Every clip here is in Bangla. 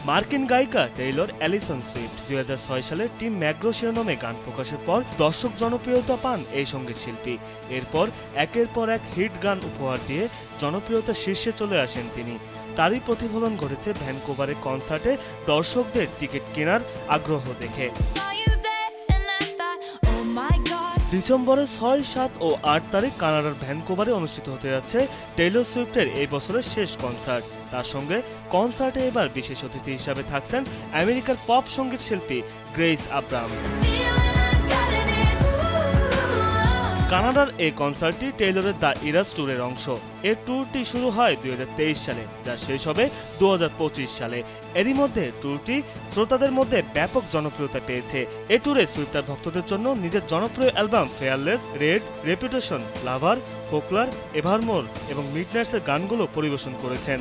মার্কিন গায়িকা টেইলর অ্যালিসন সুইফট 2006 সালে টিম ম্যাগ্রো শিরোনামে গান প্রকাশের পর দর্শক জনপ্রিয়তা পান এই সঙ্গীত শিল্পী। এরপর একের পর এক হিট গান উপহার দিয়ে জনপ্রিয়তা শীর্ষে চলে আসেন তিনি। তারই প্রতিফলন ঘটেছে ভ্যানকুভারে কনসার্টে দর্শকদের টিকিট কেনার আগ্রহ দেখে। ডিসেম্বরের 6, 7 ও 8 তারিখ কানাডার ভ্যানকুভারে অনুষ্ঠিত হতে যাচ্ছে টেইলর সুইফটের এই বছরের শেষ কনসার্ট। তার সঙ্গে কনসার্টে এবার বিশেষ অতিথি হিসাবে থাকছেন আমেরিকার পপ সঙ্গীত শিল্পী গ্রেস আব্রামস। কানাডার এই কনসার্টটি টেইলরের দ্য ইরাস ট্যুরের অংশ। এর ট্যুরটি শুরু হয় 2023 সালে, যা শেষ হবে 2025 সালে। এরই মধ্যে ট্যুরটি শ্রোতাদের মধ্যে ব্যাপক জনপ্রিয়তা পেয়েছে। এ ট্যুরে সুইফট তার ভক্তদের জন্য নিজের জনপ্রিয় অ্যালবাম ফেয়ারলেস, রেড, রেপুটেশন, লাভার, ফোকলার, এভারমোর এবং মিডনাইটসের গানগুলো পরিবেশন করেছেন।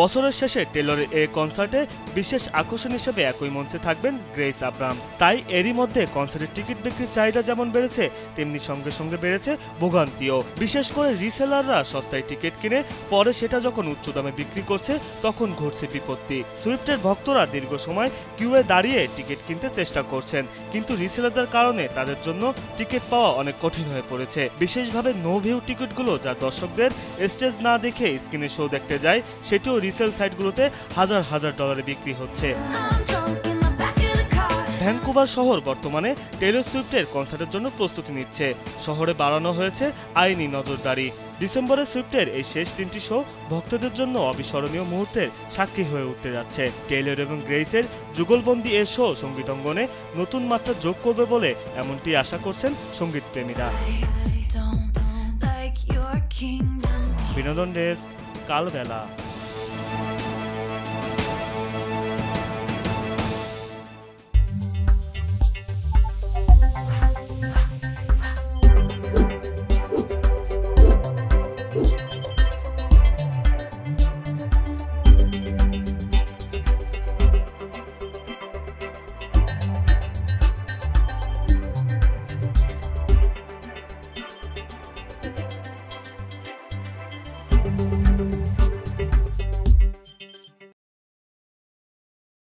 বছরের শেষে টেইলরের এই কনসার্টে বিশেষ আকর্ষণ হিসেবে একই মঞ্চে থাকবেন গ্রেস আব্রামস। তাই এরই মধ্যে কনসার্টের টিকিট বিক্রির চাহিদা যেমন বেড়েছে, তেমনি সঙ্গে সঙ্গে বেড়েছে ভোগান্তিও। বিশেষ করে রিসেলাররা সস্তায় টিকিট কিনে পরে সেটা যখন উচ্চ দামে বিক্রি করছে, তখন ঘটছে বিপত্তি। সুইফটের ভক্তরা দীর্ঘ সময় কিউয়ে দাঁড়িয়ে টিকিট কিনতে চেষ্টা করছেন, কিন্তু রিসেলারদের কারণে তাদের জন্য টিকিট পাওয়া অনেক কঠিন হয়ে পড়েছে। বিশেষভাবে নো ভিউ টিকিটগুলো, যা দর্শকদের স্টেজ না দেখে স্ক্রিনে শো দেখতে যায়, সেটিও রিসেল সাইটগুলোতে হাজার হাজার ডলারে বিক্রি হচ্ছে। ভ্যানকুভার শহর বর্তমানে টেইলর সুইফটের কনসার্টের জন্য প্রস্তুতি নিচ্ছে। শহরে বাড়ানো হয়েছে আইনি নজরদারি। ডিসেম্বরে সুইফটের এই শেষ 3টি শো ভক্তদের জন্য অবিস্মরণীয় মুহূর্তের সাক্ষী হয়ে উঠতে যাচ্ছে। টেইলর এবং গ্রেসের যুগলবন্দি এ শো সঙ্গীত অঙ্গনে নতুন মাত্রা যোগ করবে বলে এমনটি আশা করছেন সঙ্গীত প্রেমীরা। বিনোদন ডেস্ক, কালবেলা।